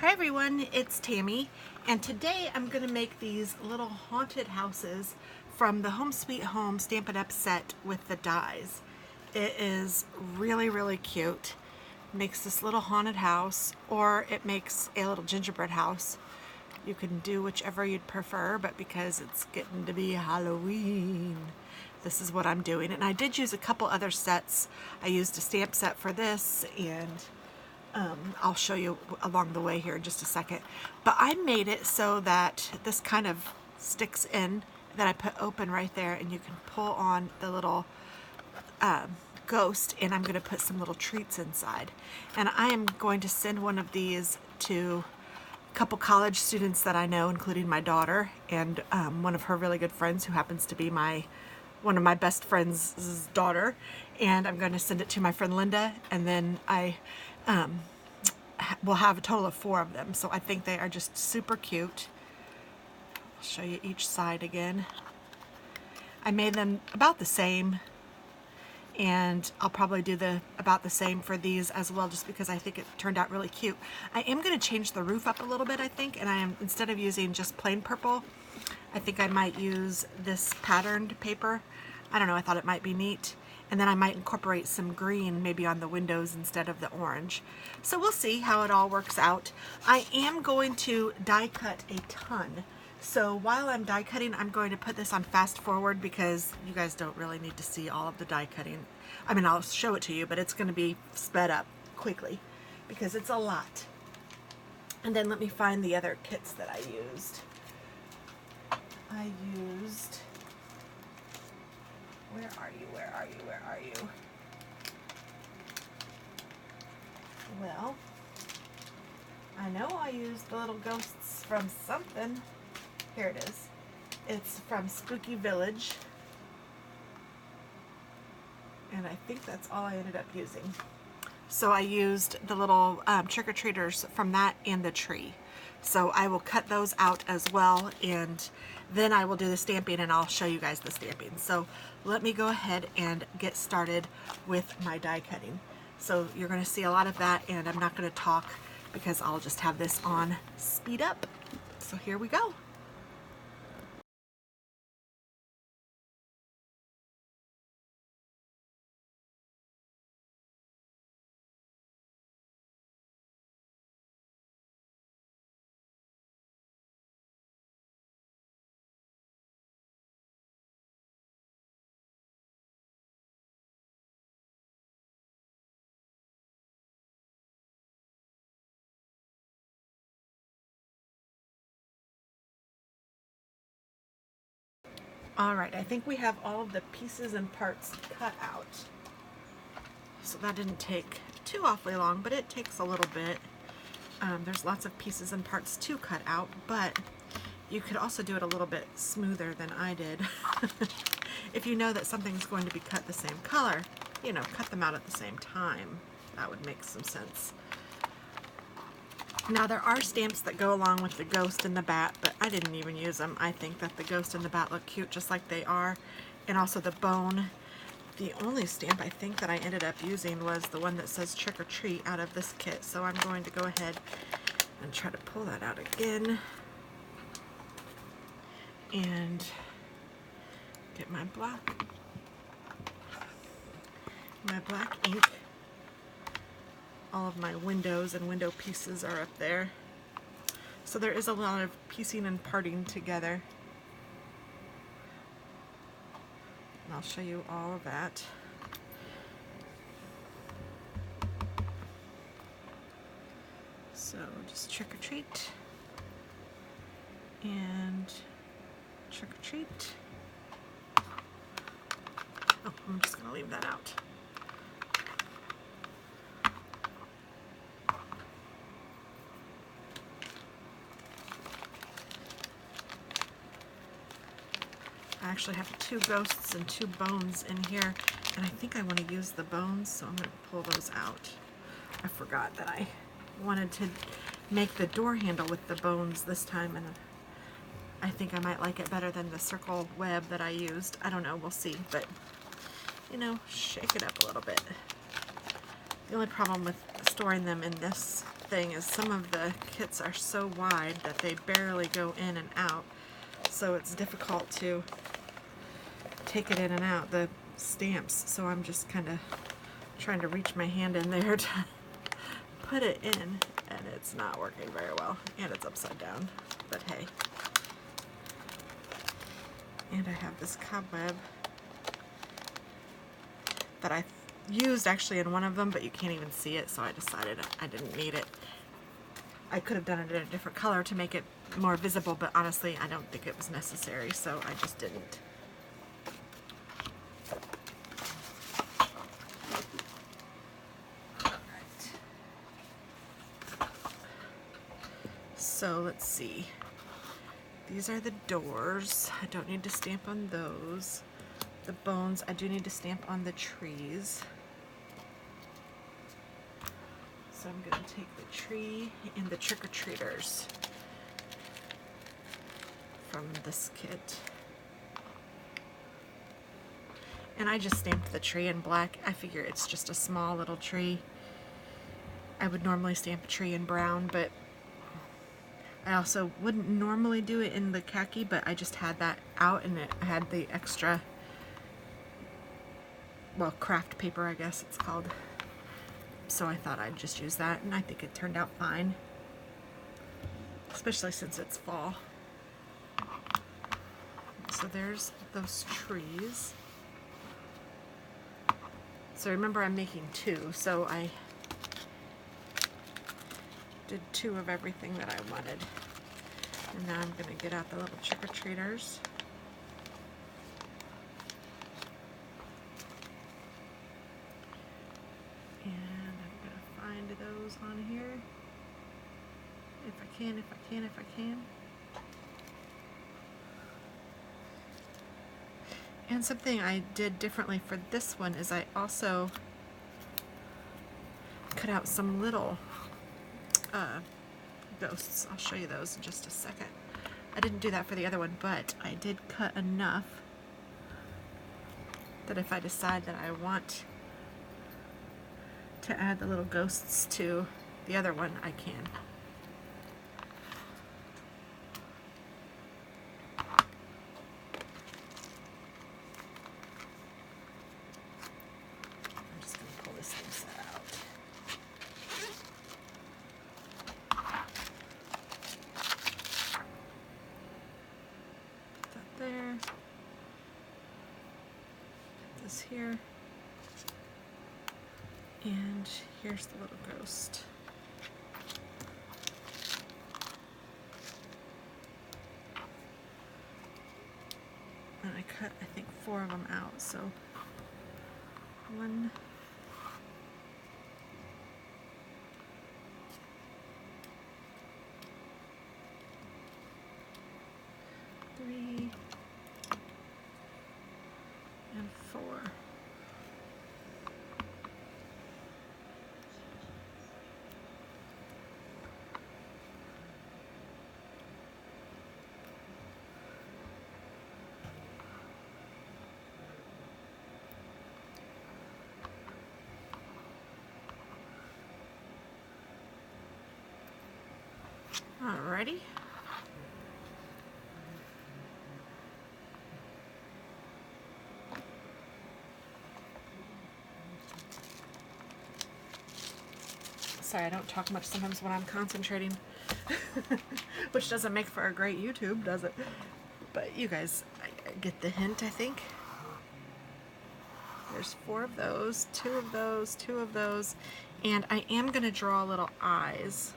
Hi everyone, it's Tammy, and today I'm going to make these little haunted houses from the Home Sweet Home Stampin' Up set with the dies. It is really cute. It makes this little haunted house, or it makes a little gingerbread house. You can do whichever you'd prefer, but because it's getting to be Halloween, this is what I'm doing. And I did use a couple other sets. I used a stamp set for this, and I'll show you along the way here in just a second. But I made it so that this kind of sticks in, that I put open right there, and you can pull on the little ghost, and I'm going to put some little treats inside. And I am going to send one of these to a couple college students that I know, including my daughter and one of her really good friends who happens to be one of my best friend's daughter. And I'm going to send it to my friend Linda, and then we'll have a total of 4 of them. So I think they are just super cute. I'll show you each side again. I made them about the same, and I'll probably do about the same for these as well, just because I think it turned out really cute. I am going to change the roof up a little bit, I think, and instead of using just plain purple, I think I might use this patterned paper. I don't know, I thought it might be neat. And then I might incorporate some green maybe on the windows instead of the orange. So we'll see how it all works out. I am going to die cut a ton. So while I'm die cutting, I'm going to put this on fast forward because you guys don't really need to see all of the die cutting. I mean, I'll show it to you, but it's going to be sped up quickly because it's a lot. And then let me find the other kits that I used. Where are you? Well, I know I used the little ghosts from something. Here it is. It's from Spooky Village. And I think that's all I ended up using. So I used the little trick-or-treaters from that and the tree. So I will cut those out as well, and then I will do the stamping, and I'll show you guys the stamping. So let me go ahead and get started with my die cutting. So you're going to see a lot of that, and I'm not going to talk because I'll just have this on speed up. So here we go. Alright, I think we have all of the pieces and parts cut out. So that didn't take too awfully long, but it takes a little bit. There's lots of pieces and parts to cut out, but you could also do it a little bit smoother than I did. If you know that something's going to be cut the same color, you know, cut them out at the same time. That would make some sense. Now there are stamps that go along with the ghost and the bat, but I didn't even use them. I think that the ghost and the bat look cute just like they are, and also the bone. The only stamp I think that I ended up using was the one that says Trick or Treat out of this kit, so I'm going to go ahead and try to pull that out again and get my black ink. All of my windows and window pieces are up there. So there is a lot of piecing and parting together. And I'll show you all of that. So just Trick or Treat and Trick or Treat. Oh, I'm just going to leave that out. I actually have 2 ghosts and 2 bones in here, and I think I want to use the bones, so I'm going to pull those out. I forgot that I wanted to make the door handle with the bones this time, and I think I might like it better than the circle web that I used. I don't know, we'll see, but you know, shake it up a little bit. The only problem with storing them in this thing is some of the kits are so wide that they barely go in and out, so it's difficult to take it in and out, the stamps, so I'm just kind of trying to reach my hand in there to put it in, and it's not working very well, and it's upside down, but hey. And I have this cobweb that I used actually in one of them, but you can't even see it, so I decided I didn't need it. I could have done it in a different color to make it more visible, but honestly I don't think it was necessary, so I just didn't. Alright. So let's see. These are the doors. I don't need to stamp on those. The bones, I do need to stamp on the trees. So I'm going to take the tree and the trick-or-treaters from this kit. And I just stamped the tree in black. I figure it's just a small little tree. I would normally stamp a tree in brown, but I also wouldn't normally do it in the khaki, but I just had that out and it had the extra, well, craft paper I guess it's called. So I thought I'd just use that, and I think it turned out fine, especially since it's fall. So there's those trees. So remember I'm making two, so I did two of everything that I wanted. And now I'm going to get out the little trick-or-treaters. And I'm going to find those on here. If I can, if I can, if I can. And something I did differently for this one is I also cut out some little ghosts. I'll show you those in just a second. I didn't do that for the other one, but I did cut enough that if I decide that I want to add the little ghosts to the other one, I can. I'm just going to pull this thing set out. Put that there. Put this here. And here's the little ghost. And I cut, I think, 4 of them out. So 1, 3, and 4. Alrighty. Sorry, I don't talk much sometimes when I'm concentrating, which doesn't make for a great YouTube, does it? But you guys get the hint, I think. There's 4 of those, 2 of those, 2 of those, and I am going to draw little eyes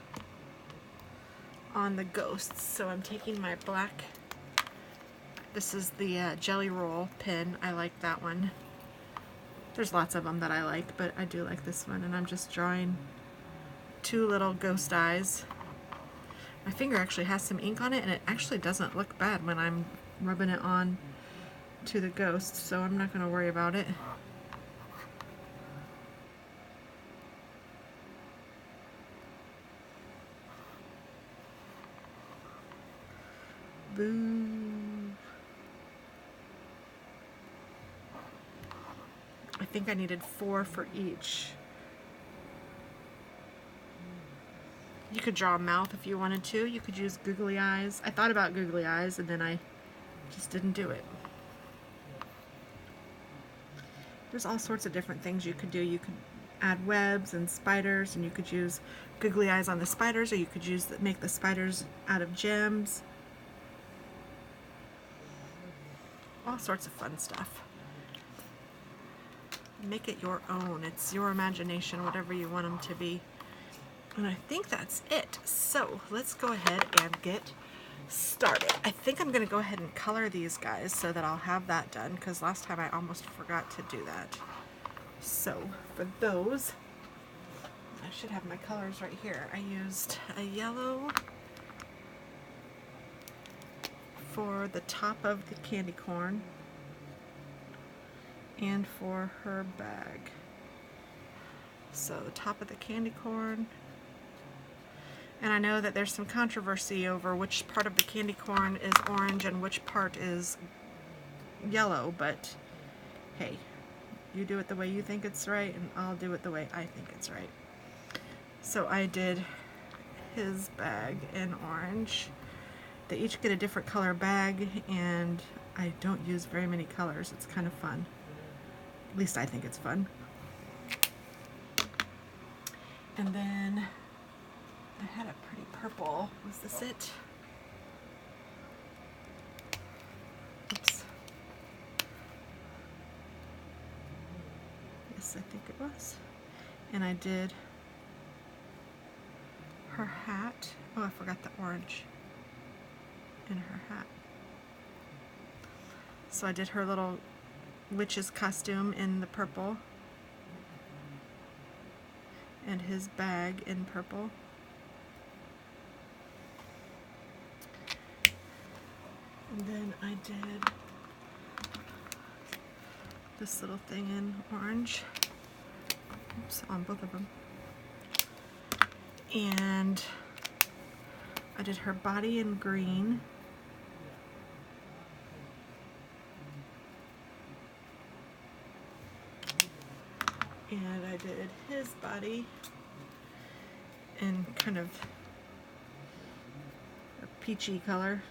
on the ghosts. So I'm taking my black, this is the Jelly Roll pen. I like that one. There's lots of them that I like, but I do like this one, and I'm just drawing 2 little ghost eyes. My finger actually has some ink on it, and it actually doesn't look bad when I'm rubbing it on to the ghost, so I'm not going to worry about it. Boo. I think I needed 4 for each. could draw a mouth if you wanted to. You could use googly eyes. I thought about googly eyes and then I just didn't do it. There's all sorts of different things you could do. You could add webs and spiders, and you could use googly eyes on the spiders, or you could make the spiders out of gems. All sorts of fun stuff. Make it your own. It's your imagination, whatever you want them to be. And I think that's it. So let's go ahead and get started. I think I'm going to go ahead and color these guys so that I'll have that done, because last time I almost forgot to do that. So for those, I should have my colors right here. I used a yellow for the top of the candy corn and for her bag. So the top of the candy corn. And I know that there's some controversy over which part of the candy corn is orange and which part is yellow, but hey, you do it the way you think it's right, and I'll do it the way I think it's right. So I did his bag in orange. They each get a different color bag, and I don't use very many colors. It's kind of fun. At least I think it's fun. And then I had a pretty purple. Was this it? Oops. Yes, I think it was. And I did her hat. Oh, I forgot the orange in her hat. So I did her little witch's costume in the purple, and his bag in purple. And then I did this little thing in orange. Oops, on both of them. And I did her body in green. And I did his body in kind of a peachy color.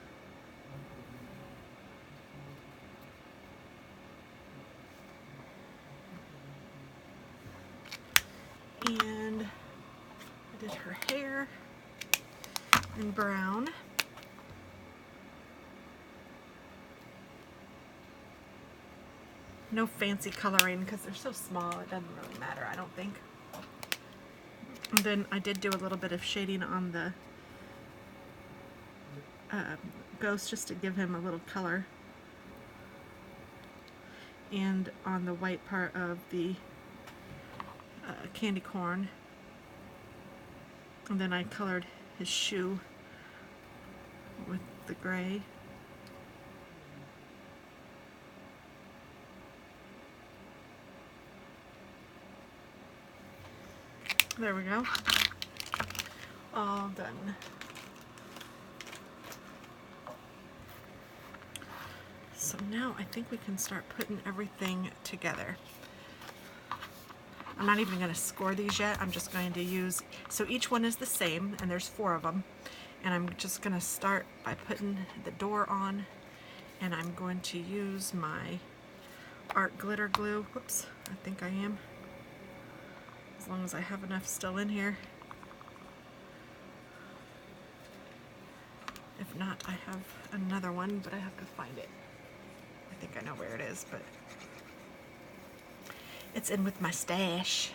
And I did her hair in brown. No fancy coloring because they're so small, it doesn't really matter, I don't think. And then I did do a little bit of shading on the ghost just to give him a little color. And on the white part of the candy corn. And then I colored his shoe with the gray. There we go. All done. So now I think we can start putting everything together. I'm not even going to score these yet. I'm just going to use, so each one is the same, and there's 4 of them. And I'm just going to start by putting the door on, and I'm going to use my art glitter glue. Whoops, I think I am. As long as I have enough still in here. If not, I have another one, but I have to find it. I think I know where it is, but it's in with my stash.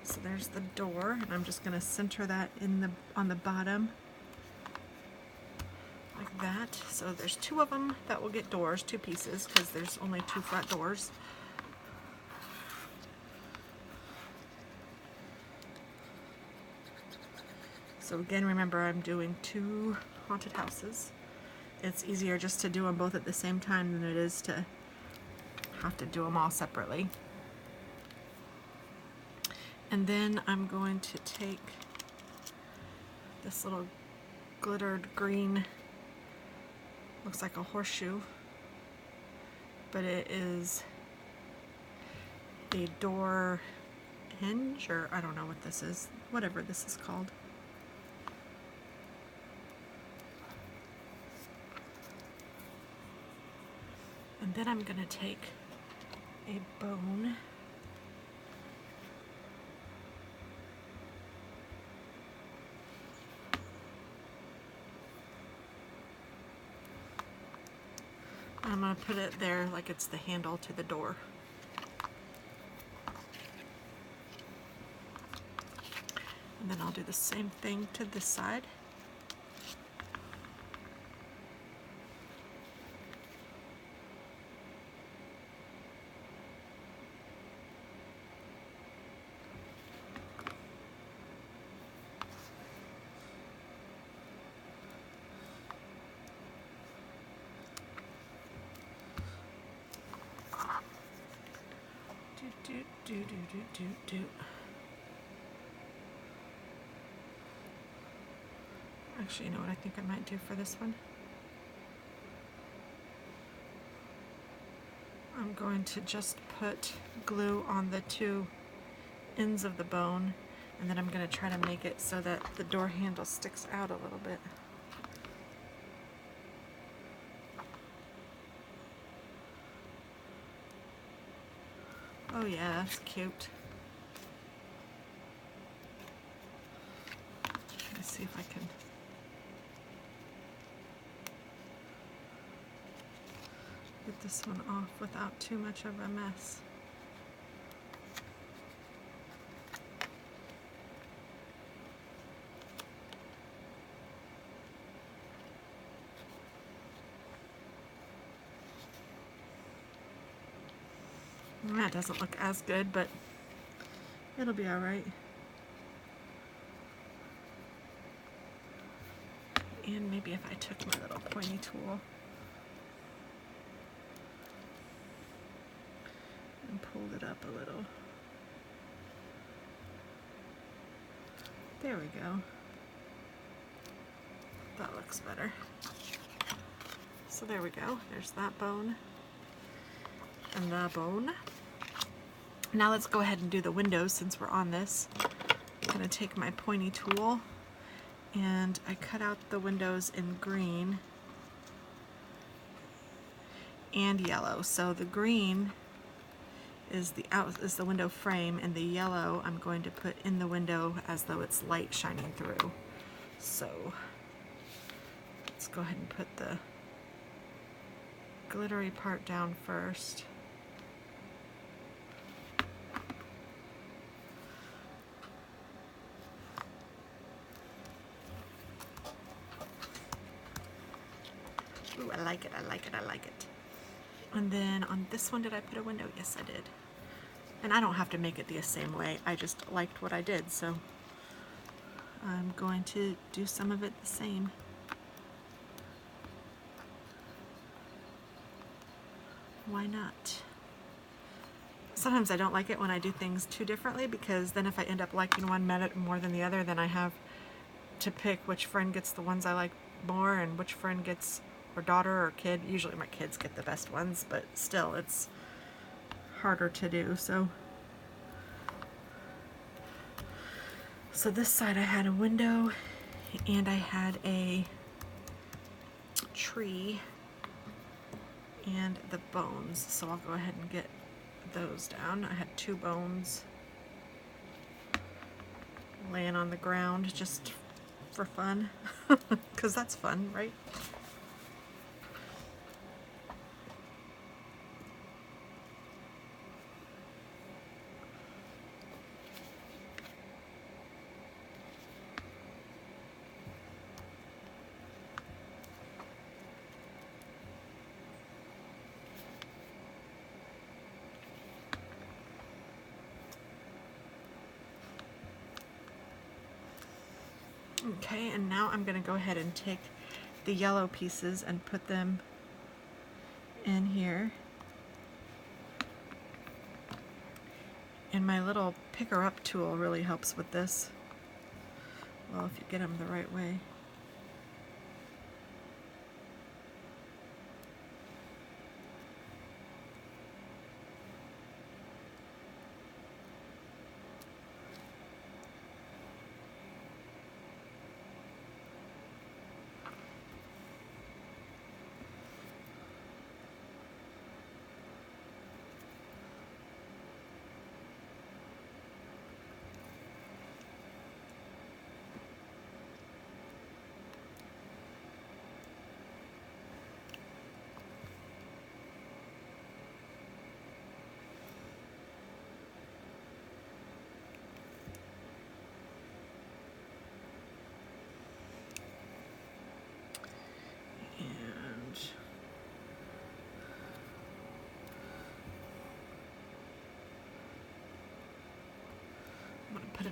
So there's the door, and I'm just going to center that in on the bottom like that. So there's 2 of them that will get doors, 2 pieces, because there's only 2 front doors. So again, remember, I'm doing 2 haunted houses. It's easier just to do them both at the same time than it is to have to do them all separately. And then I'm going to take this little glittered green, looks like a horseshoe, but it is a door hinge, or I don't know what this is, whatever this is called. And then I'm going to take a bone and I'm going to put it there like it's the handle to the door. And then I'll do the same thing to this side. Do. Actually, you know what I think I might do for this one? I'm going to just put glue on the two ends of the bone, and then I'm going to try to make it so that the door handle sticks out a little bit. Oh yeah, that's cute. Let's see if I can get this one off without too much of a mess. That doesn't look as good, but it'll be all right. And maybe if I took my little pointy tool and pulled it up a little. There we go. That looks better. So there we go. There's that bone and the bone. Now let's go ahead and do the windows since we're on this. I'm going to take my pointy tool and I cut out the windows in green and yellow. So the green is the window frame, and the yellow I'm going to put in the window as though it's light shining through. So let's go ahead and put the glittery part down first. Ooh, I like it, I like it, I like it. And then on this one, did I put a window? Yes, I did. And I don't have to make it the same way. I just liked what I did, so I'm going to do some of it the same. Why not? Sometimes I don't like it when I do things too differently, because then if I end up liking one more than the other, then I have to pick which friend gets the ones I like more and which friend gets, or daughter or kid. Usually my kids get the best ones, but still it's harder to do. So this side I had a window and I had a tree and the bones. So I'll go ahead and get those down. I had two bones laying on the ground just for fun, because that's fun, right? Okay, and now I'm going to go ahead and take the yellow pieces and put them in here. And my little picker-up tool really helps with this. Well, if you get them the right way.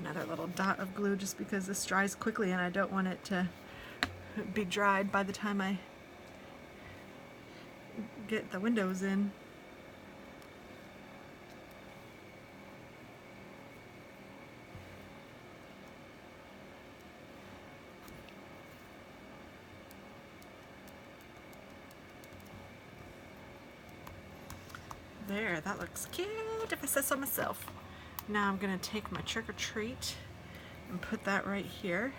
another little dot of glue just because this dries quickly and I don't want it to be dried by the time I get the windows in. There, that looks cute if I say so myself. Now I'm going to take my trick or treat and put that right here.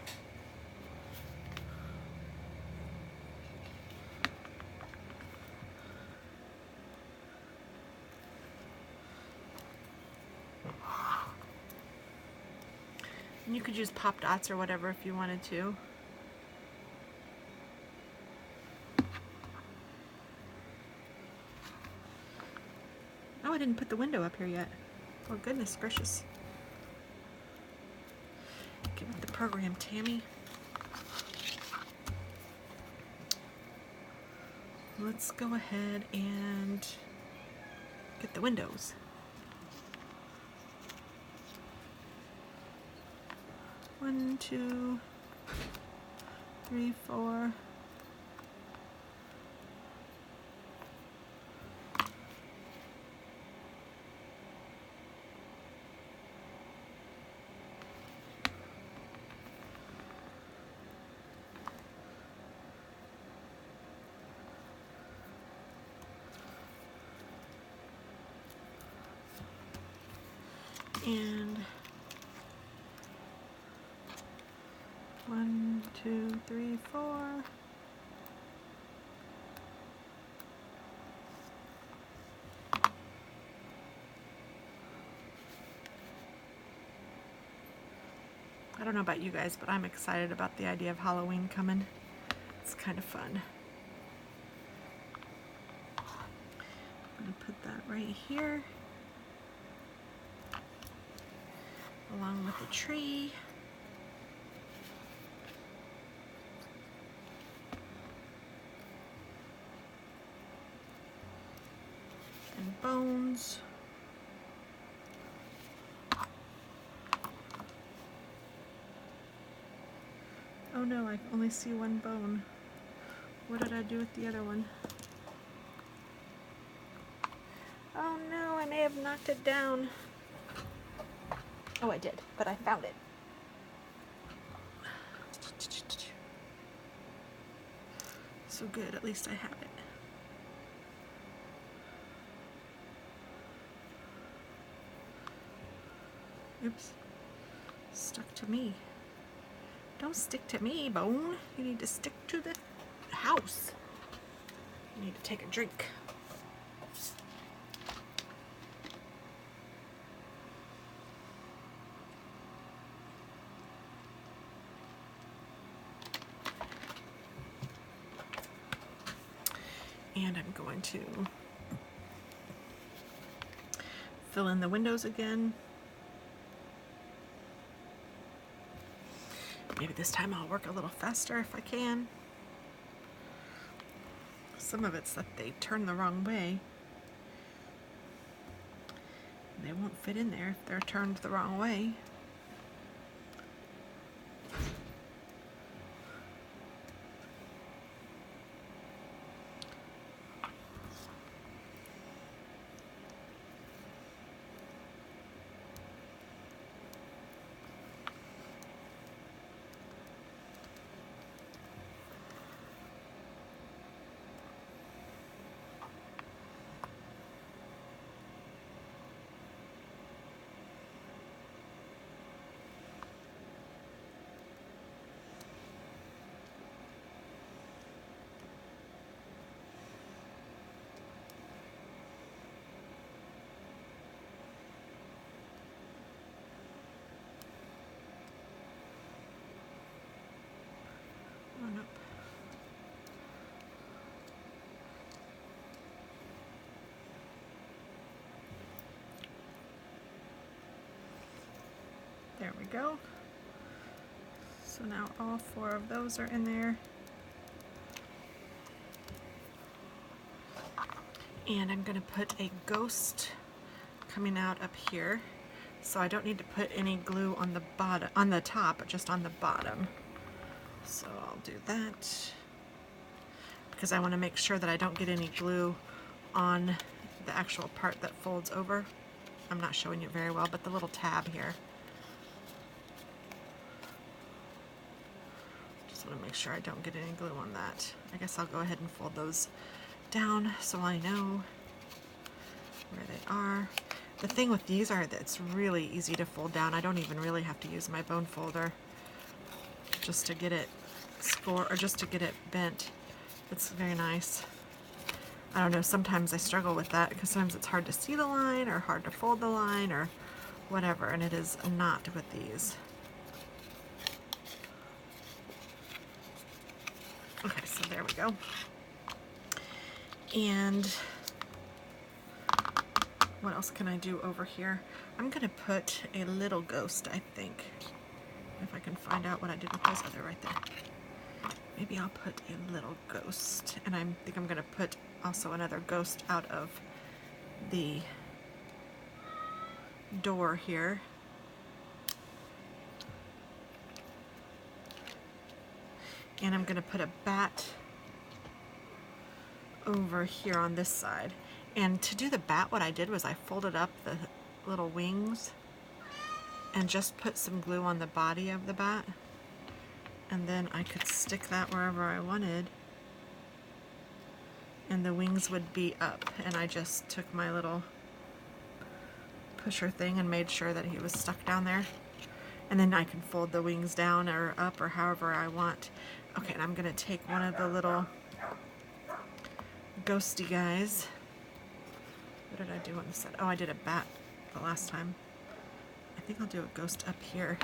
And you could use pop dots or whatever if you wanted to. Oh, I didn't put the window up here yet. Oh, goodness gracious. Get with the program, Tammy. Let's go ahead and get the windows. One, two, three, four. And 1, 2, 3, 4. I don't know about you guys, but I'm excited about the idea of Halloween coming. It's kind of fun. I'm going to put that right here, along with the tree. And bones. Oh no, I only see one bone. What did I do with the other one? Oh no, I may have knocked it down. Oh, I did, but I found it. So good, at least I have it. Oops, stuck to me. Don't stick to me, bone. You need to stick to the house. You need to take a drink. And I'm going to fill in the windows again. Maybe this time I'll work a little faster if I can. Some of it's that they turn the wrong way. They won't fit in there if they're turned the wrong way. On up. There we go. So now all 4 of those are in there. And I'm going to put a ghost coming out up here. So I don't need to put any glue on the bottom, on the top, but just on the bottom. So I'll do that because I want to make sure that I don't get any glue on the actual part that folds over. I'm not showing you very well, but the little tab here. Just want to make sure I don't get any glue on that. I guess I'll go ahead and fold those down so I know where they are. The thing with these are that it's really easy to fold down. I don't even really have to use my bone folder just to get it score or just to get it bent. It's very nice. I don't know, sometimes I struggle with that because sometimes it's hard to see the line or hard to fold the line or whatever, and it is not with these. Okay, so there we go. And what else can I do over here? I'm gonna put a little ghost, I think. If I can find out what I did with those. Oh, they're right there. Maybe I'll put a little ghost. And I think I'm gonna put also another ghost out of the door here. And I'm gonna put a bat over here on this side. And to do the bat, what I did was I folded up the little wings and just put some glue on the body of the bat. And then I could stick that wherever I wanted. And the wings would be up. And I just took my little pusher thing and made sure that he was stuck down there. And then I can fold the wings down or up or however I want. Okay, and I'm gonna take one of the little ghosty guys. What did I do on the set? Oh, I did a bat the last time. I think I'll do a ghost up here.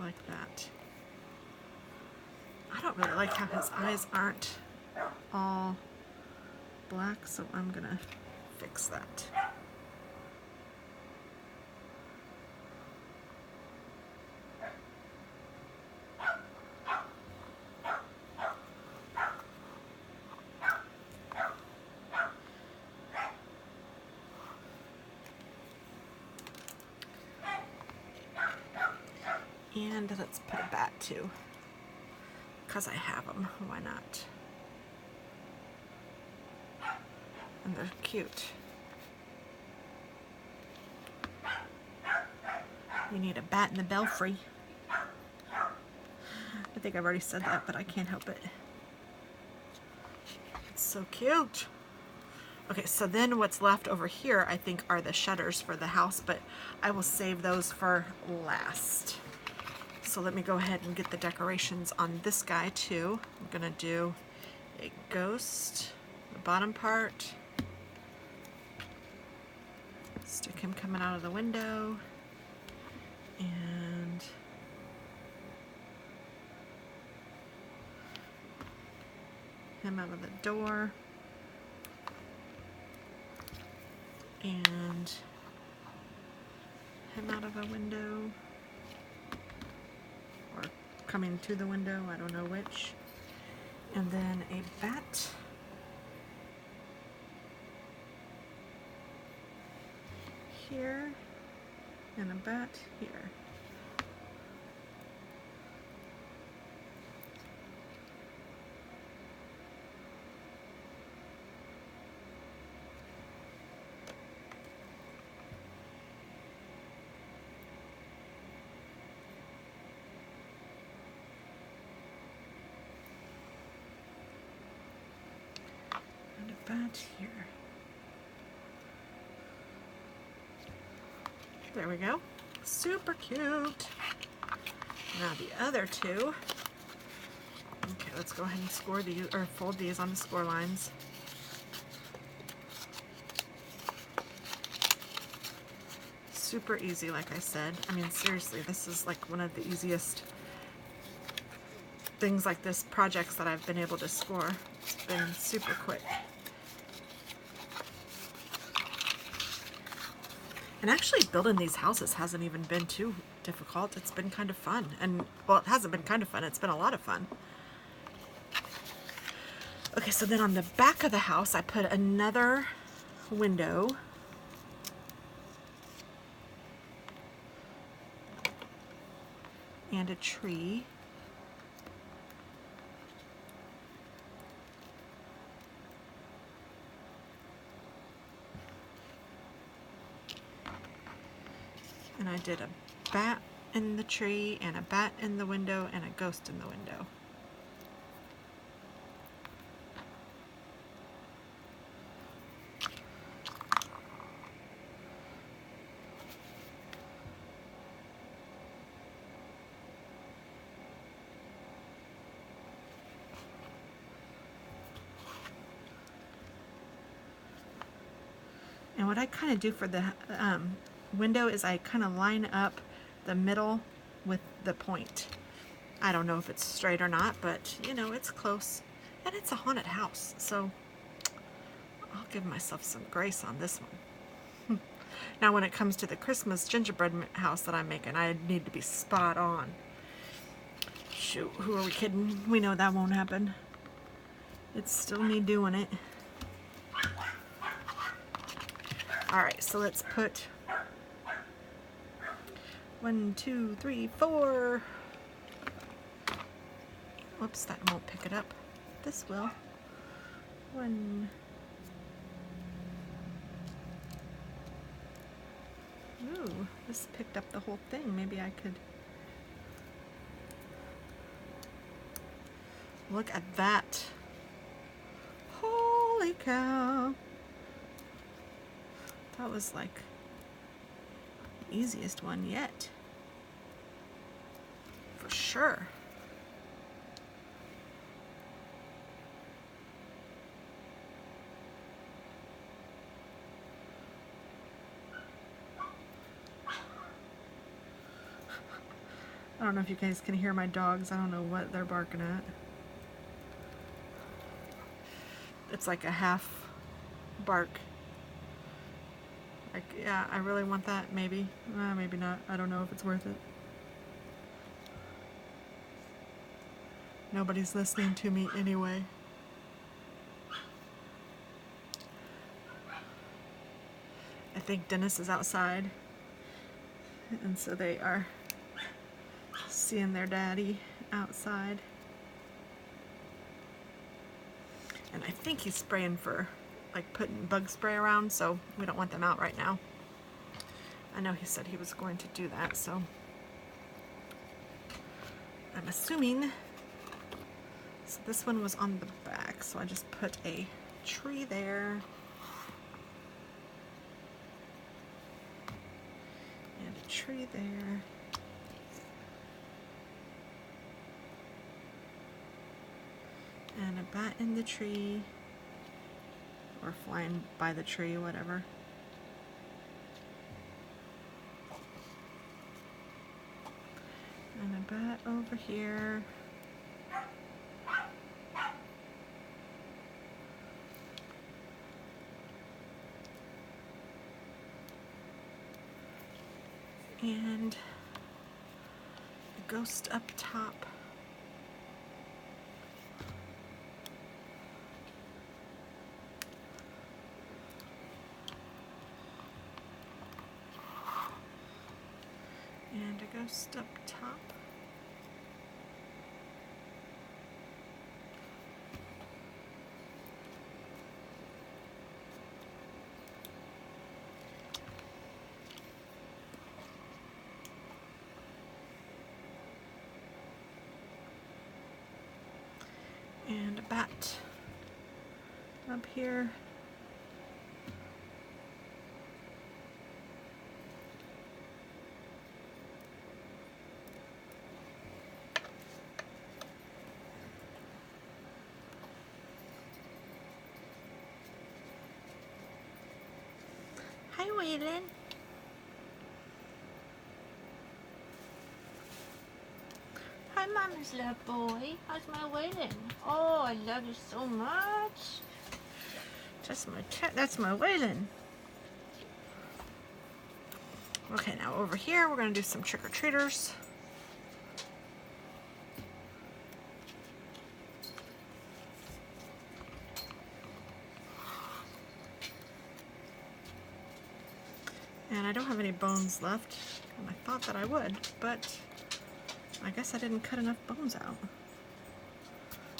Like that. I don't really like how his eyes aren't all black, so I'm gonna fix that. And let's put a bat too, because I have them. Why not? And they're cute. You need a bat in the belfry. I think I've already said that, but I can't help it. It's so cute. Okay, so then what's left over here, I think, are the shutters for the house, but I will save those for last. So let me go ahead and get the decorations on this guy too. I'm gonna do a ghost, the bottom part, stick him coming out of the window, and him out of the door, and him out of a window. Coming to the window, I don't know which. And then a bat. Here. And a bat here. Bat here. There we go. Super cute. Now the other two. Okay, let's go ahead and score these or fold these on the score lines. Super easy, like I said. I mean, seriously, this is like one of the easiest things like this, projects that I've been able to score. It's been super quick. And actually building these houses hasn't even been too difficult. It's been kind of fun. And, well, it hasn't been kind of fun. It's been a lot of fun. Okay, so then on the back of the house, I put another window. And a tree. And I did a bat in the tree, and a bat in the window, and a ghost in the window. And what I kind of do for the window is I kind of line up the middle with the point. I don't know if it's straight or not, but you know, it's close. And it's a haunted house, so I'll give myself some grace on this one. Now when it comes to the Christmas gingerbread house that I'm making, I need to be spot on. Shoot, who are we kidding? We know that won't happen. It's still me doing it. Alright, so let's put 1, 2, 3, 4. Whoops, that won't pick it up. This will. 1. Ooh, this picked up the whole thing. Maybe I could. Look at that. Holy cow. That was like the easiest one yet. For sure. I don't know if you guys can hear my dogs. I don't know what they're barking at. It's like a half bark. Like, yeah, I really want that, maybe. Maybe not. I don't know if it's worth it. Nobody's listening to me anyway. I think Dennis is outside. And so they are seeing their daddy outside. And I think he's spraying for, like, putting bug spray around, so we don't want them out right now. I know he said he was going to do that, so I'm assuming. So this one was on the back, so I just put a tree there. And a tree there. And a bat in the tree. Or flying by the tree, whatever. And a bat over here. And a ghost up top. And a ghost up top. And a bat up here. Hi, Waylon. Hi, Mama's love boy. How's my Waylon? Oh, I love you so much. That's my cat. That's my Waylon. Okay, now over here we're gonna do some trick-or-treaters. And I don't have any bones left, and I thought that I would, but I guess I didn't cut enough bones out.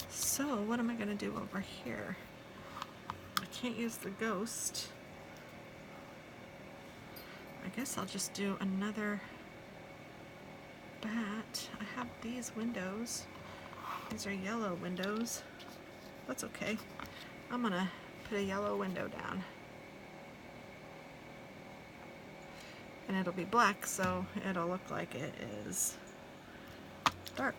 So what am I going to do over here? I can't use the ghost. I guess I'll just do another bat. I have these windows. These are yellow windows. That's okay. I'm going to put a yellow window down. And it'll be black, so it'll look like it is dark.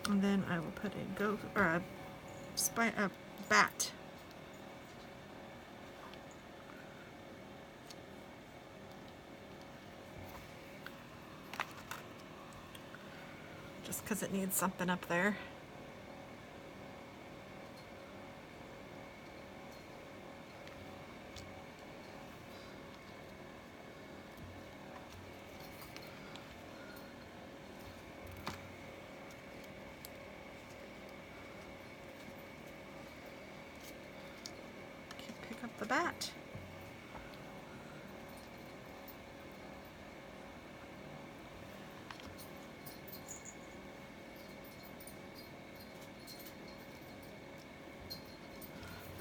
And then I will put a ghost or a bat. Just because it needs something up there. Pick up the bat.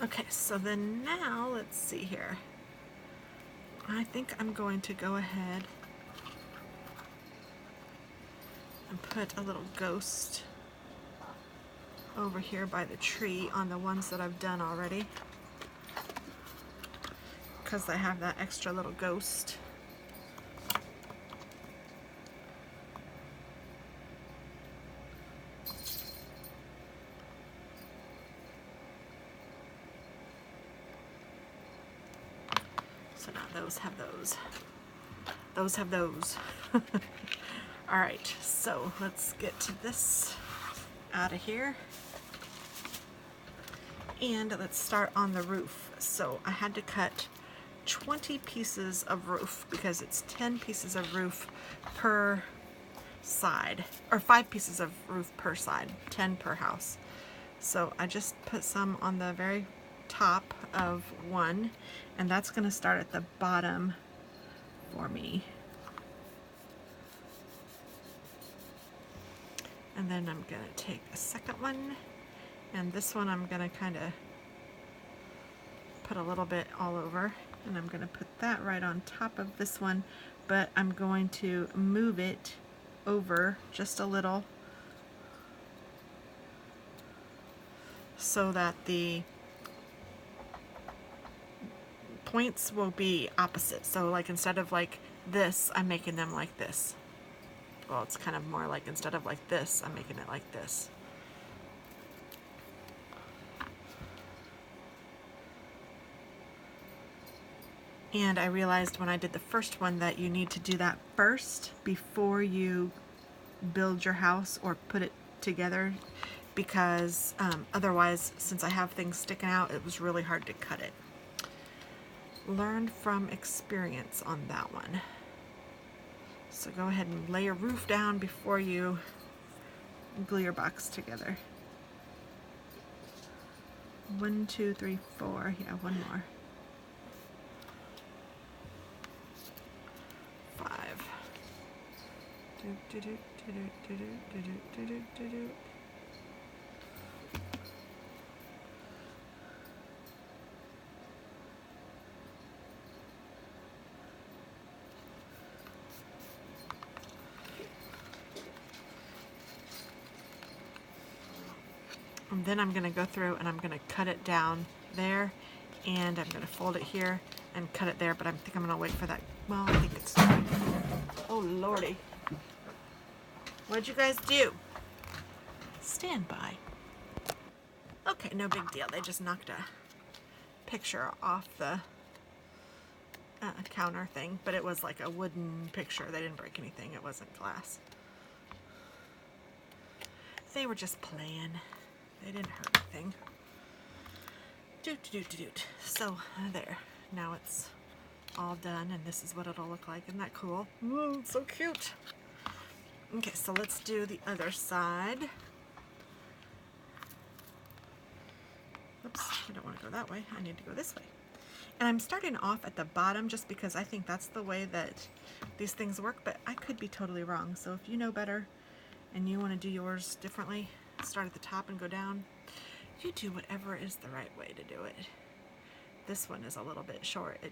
Okay, so then now let's see here. I think I'm going to go ahead and put a little ghost over here by the tree on the ones that I've done already, because I have that extra little ghost. So now those have those. Those have those. Alright, so let's get to this out of here. And let's start on the roof. So I had to cut 20 pieces of roof because it's 10 pieces of roof per side, or 5 pieces of roof per side, 10 per house. So I just put some on the very top of one, and that's going to start at the bottom for me. And then I'm going to take a second one, and this one I'm going to kind of put a little bit all over, and I'm going to put that right on top of this one, but I'm going to move it over just a little so that the points will be opposite. So like instead of like this, I'm making them like this. Well, it's kind of more like instead of like this, I'm making it like this. And I realized when I did the first one that you need to do that first before you build your house or put it together, because otherwise, since I have things sticking out, it was really hard to cut it. Learned from experience on that one. So go ahead and lay your roof down before you glue your box together. 1, 2, 3, 4. Yeah, one more. 5. And then I'm going to go through and I'm going to cut it down there, and I'm going to fold it here and cut it there, but I think I'm going to wait for that. Well, I think it's right. Oh lordy. What'd you guys do? Stand by. Okay, no big deal. They just knocked a picture off the counter thing, but it was like a wooden picture. They didn't break anything. It wasn't glass. They were just playing. They didn't hurt anything. So there. Now it's all done, and this is what it'll look like. Isn't that cool? Ooh, it's so cute. Okay, so let's do the other side. Oops, I don't want to go that way. I need to go this way. And I'm starting off at the bottom just because I think that's the way that these things work, but I could be totally wrong. So if you know better and you want to do yours differently, start at the top and go down, you do whatever is the right way to do it. This one is a little bit short. I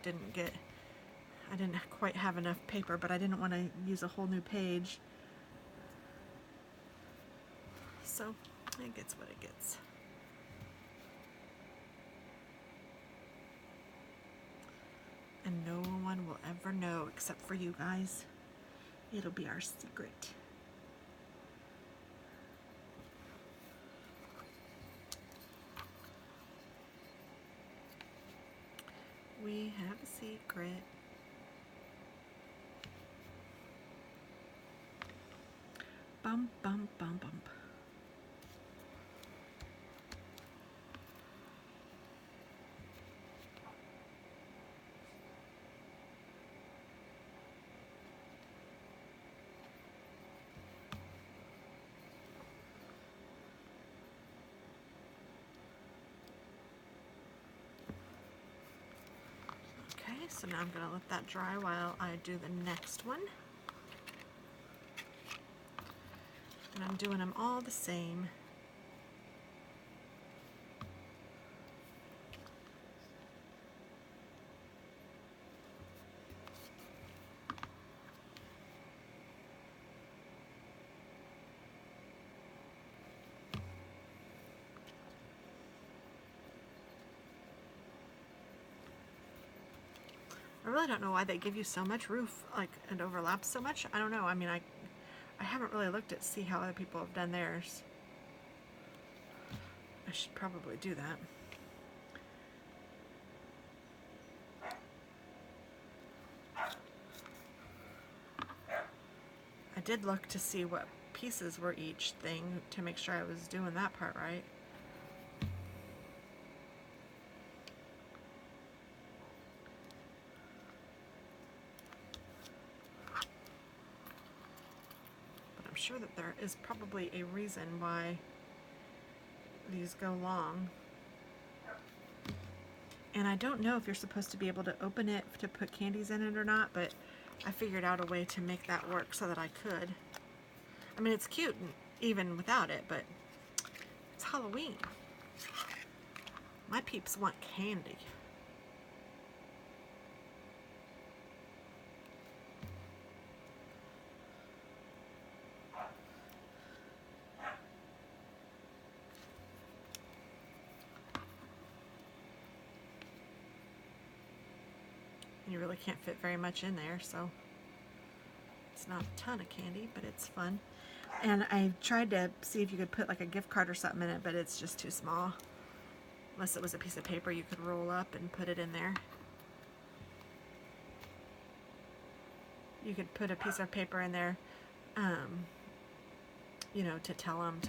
didn't quite have enough paper, but I didn't want to use a whole new page. So it gets what it gets. And no one will ever know except for you guys. It'll be our secret. We have a secret. Bum, bum, bum, bum. Okay, so now I'm going to let that dry while I do the next one. And I'm doing them all the same. I really don't know why they give you so much roof, like, and overlaps so much. I don't know. I mean, I haven't really looked at see how other people have done theirs. I should probably do that. I did look to see what pieces were each thing to make sure I was doing that part right. But I'm sure that there is probably a reason why these go long. And I don't know if you're supposed to be able to open it to put candies in it or not, but I figured out a way to make that work so that I could. I mean, it's cute even without it, but it's Halloween. My peeps want candy. You really can't fit very much in there, so it's not a ton of candy, but it's fun. And I tried to see if you could put like a gift card or something in it, but it's just too small. Unless it was a piece of paper you could roll up and put it in there. You could put a piece of paper in there, you know, to tell them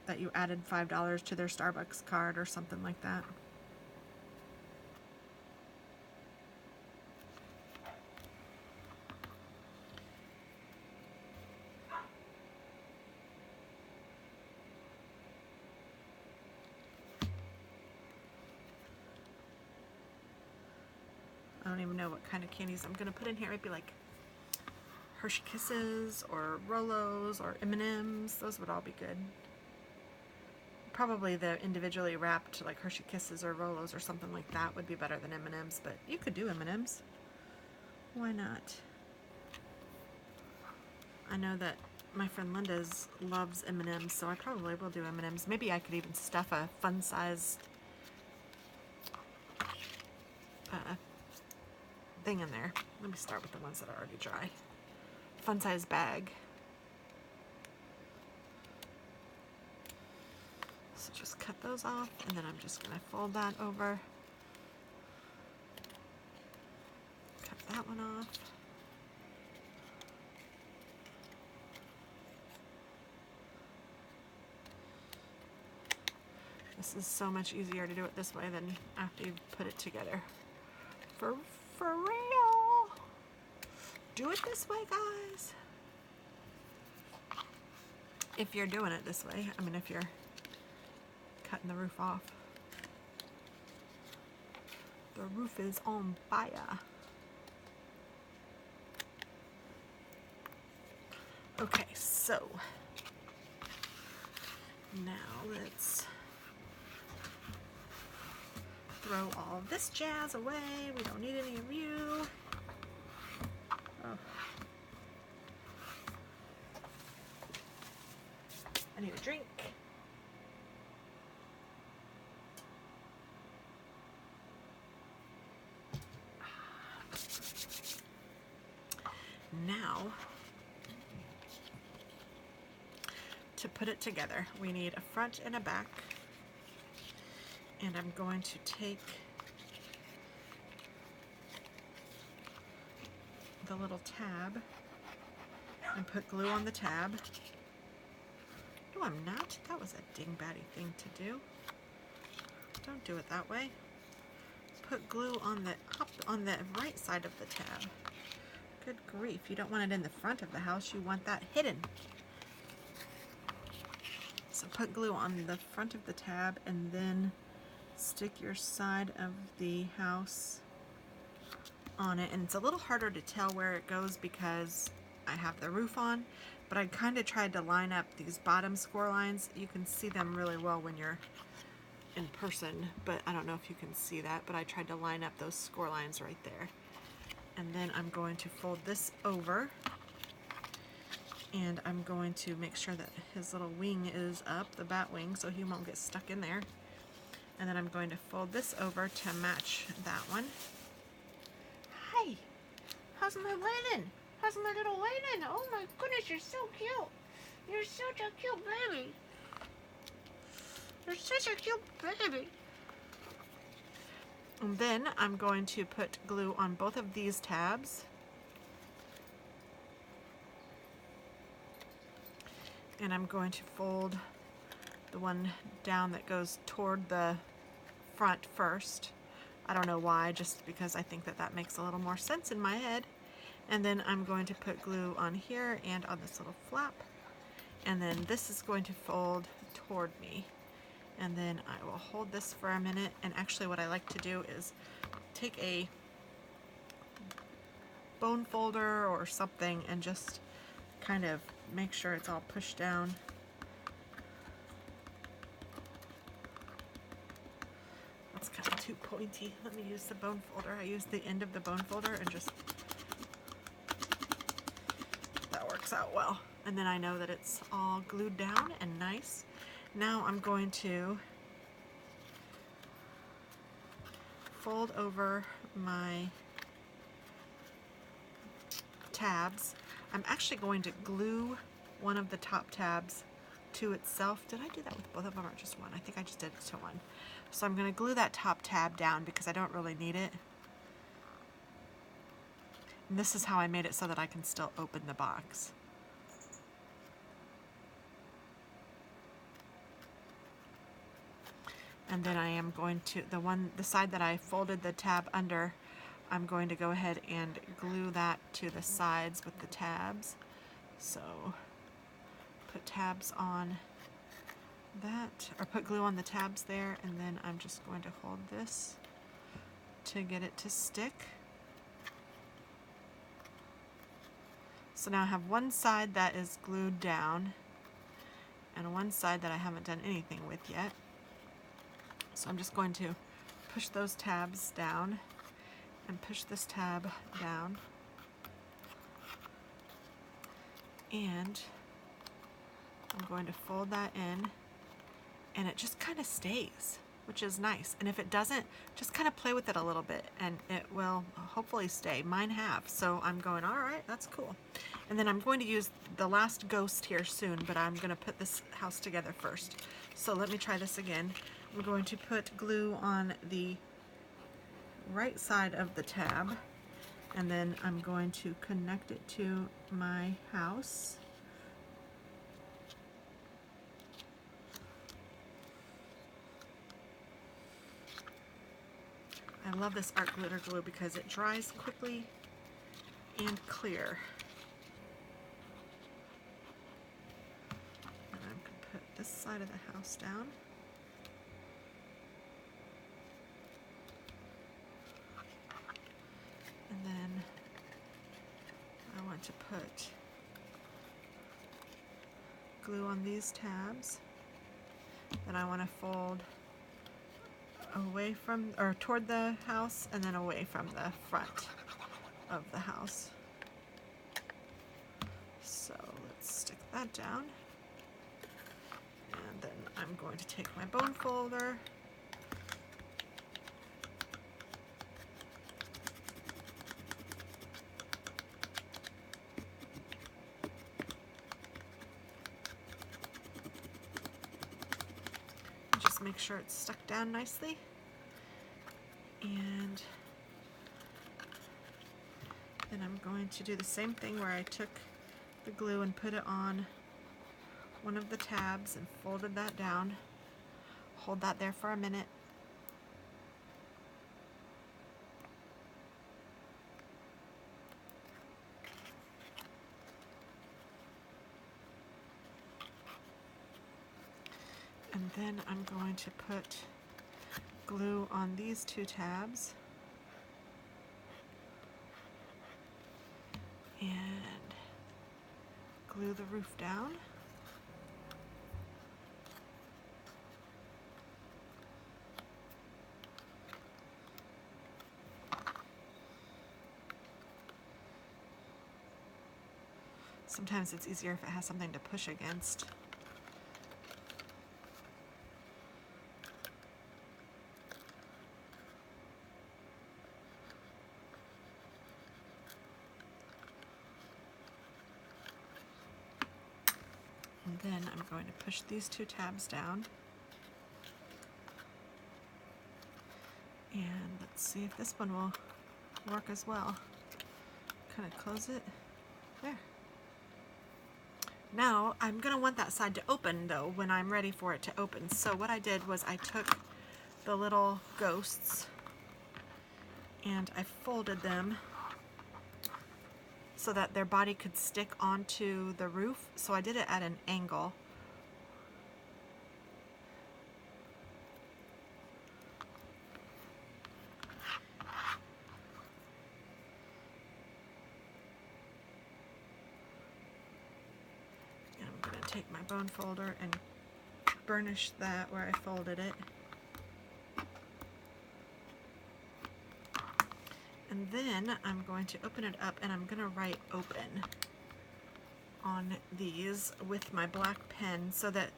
that you added $5 to their Starbucks card or something like that. I don't even know what kind of candies I'm going to put in here. It'd be like Hershey Kisses or Rolos or M&Ms. Those would all be good. Probably the individually wrapped like Hershey Kisses or Rolos or something like that would be better than M&Ms, but you could do M&Ms. Why not? I know that my friend Linda's loves M&Ms, so I probably will do M&Ms. Maybe I could even stuff a fun-sized thing in there. Let me start with the ones that are already dry. Fun-sized bag. So just cut those off, and then I'm just going to fold that over. Cut that one off. This is so much easier to do it this way than after you've put it together. For real. Do it this way, guys. If you're doing it this way, I mean, if you're cutting the roof off. The roof is on fire. Okay, so now let's throw all this jazz away. We don't need any of you. Oh. I need a drink. Now, to put it together, we need a front and a back. And I'm going to take the little tab and put glue on the tab. No, I'm not. That was a dingbatty thing to do. Don't do it that way. Put glue on the right side of the tab. Good grief, you don't want it in the front of the house, you want that hidden. So put glue on the front of the tab and then stick your side of the house on it. And it's a little harder to tell where it goes because I have the roof on, but I kind of tried to line up these bottom score lines. You can see them really well when you're in person, but I don't know if you can see that, but I tried to line up those score lines right there. And then I'm going to fold this over, and I'm going to make sure that his little wing is up, the bat wing, so he won't get stuck in there. And then I'm going to fold this over to match that one. Hi, how's my linen? How's my little linen? Oh my goodness, you're so cute. You're such a cute baby. You're such a cute baby. And then I'm going to put glue on both of these tabs. And I'm going to fold the one down that goes toward the front first. I don't know why, just because I think that that makes a little more sense in my head. And then I'm going to put glue on here and on this little flap. And then this is going to fold toward me. And then I will hold this for a minute, and actually what I like to do is take a bone folder or something and just kind of make sure it's all pushed down. That's kind of too pointy. Let me use the bone folder. I use the end of the bone folder and just, that works out well. And then I know that it's all glued down and nice. Now I'm going to fold over my tabs. I'm actually going to glue one of the top tabs to itself. Did I do that with both of them or just one? I think I just did it to one. So I'm going to glue that top tab down because I don't really need it. And this is how I made it so that I can still open the box. And then I am going to, the side that I folded the tab under, I'm going to go ahead and glue that to the sides with the tabs. So put tabs on that, or put glue on the tabs there, and then I'm just going to hold this to get it to stick. So now I have one side that is glued down and one side that I haven't done anything with yet. So I'm just going to push those tabs down and push this tab down. And I'm going to fold that in, and it just kind of stays, which is nice. And if it doesn't, just kind of play with it a little bit and it will hopefully stay. Mine have. So I'm going, all right, that's cool. And then I'm going to use the last ghost here soon, but I'm going to put this house together first. So let me try this again. I'm going to put glue on the right side of the tab, and then I'm going to connect it to my house. I love this art glitter glue because it dries quickly and clear. And I'm going to put this side of the house down. going to put glue on these tabs. Then I want to fold away from, or toward the house, and then away from the front of the house. So let's stick that down. And then I'm going to take my bone folder just make sure it's stuck down nicely. And then I'm going to do the same thing where I took the glue and put it on one of the tabs and folded that down. Hold that there for a minute. And then I'm going to put glue on these two tabs. And glue the roof down. Sometimes it's easier if it has something to push against. And then I'm going to push these two tabs down. And let's see if this one will work as well. Kind of close it. There. Now I'm going to want that side to open though when I'm ready for it to open. So what I did was I took the little ghosts and I folded them so that their body could stick onto the roof. So I did it at an angle. And I'm going to take my bone folder and burnish that where I folded it. And then I'm going to open it up and I'm going to write open on these with my black pen so that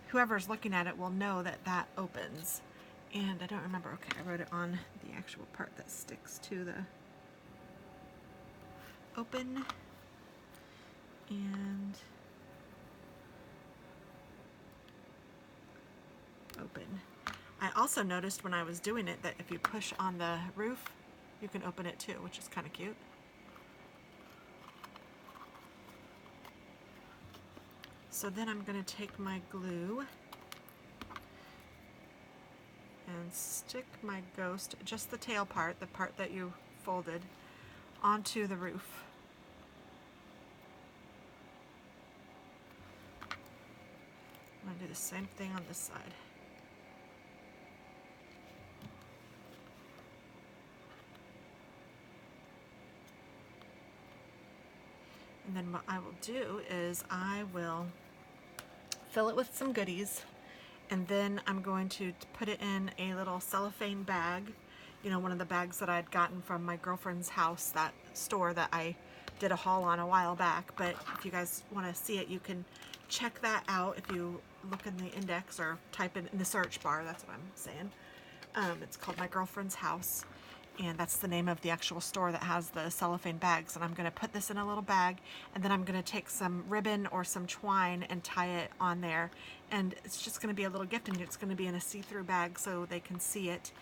whoever's looking at it will know that that opens. And I don't remember, okay, I wrote it on the actual part that sticks to the open. And open. I also noticed when I was doing it that if you push on the roof, you can open it too, which is kind of cute. So then I'm going to take my glue and stick my ghost, just the tail part, the part that you folded, onto the roof. I'm going to do the same thing on this side. And then what I will do is I will fill it with some goodies, and then I'm going to put it in a little cellophane bag, you know, one of the bags that I'd gotten from my girlfriend's house, that store that I did a haul on a while back. But if you guys want to see it, you can check that out if you look in the index or type it in the search bar. That's what I'm saying. It's called My Girlfriend's House. And that's the name of the actual store that has the cellophane bags. And I'm going to put this in a little bag, and then I'm going to take some ribbon or some twine and tie it on there. And it's just going to be a little gift, and it's going to be in a see-through bag so they can see it.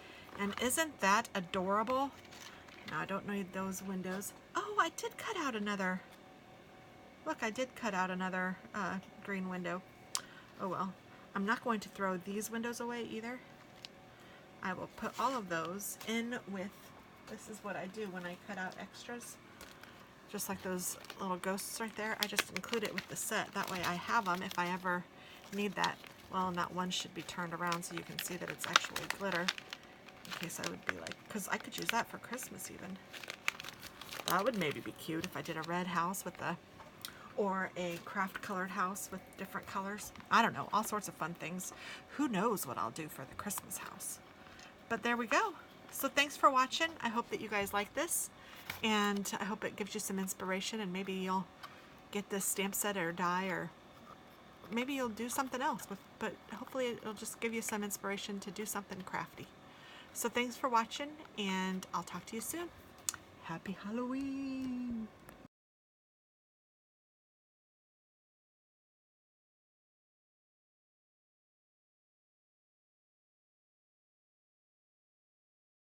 And isn't that adorable? Now I don't need those windows. Oh, I did cut out another. Look, I did cut out another green window. Oh well. I'm not going to throw these windows away either. I will put all of those in with, this is what I do when I cut out extras. Just like those little ghosts right there, I just include it with the set. That way I have them if I ever need that. Well, and that one should be turned around so you can see that it's actually glitter. In case I would be like, because I could use that for Christmas even. That would maybe be cute if I did a red house with a, or a craft colored house with different colors. I don't know, all sorts of fun things. Who knows what I'll do for the Christmas house. But there we go. So thanks for watching. I hope that you guys like this, and I hope it gives you some inspiration, and maybe you'll get this stamp set or die, or maybe you'll do something else with, but hopefully it'll just give you some inspiration to do something crafty. So thanks for watching, and I'll talk to you soon. Happy Halloween!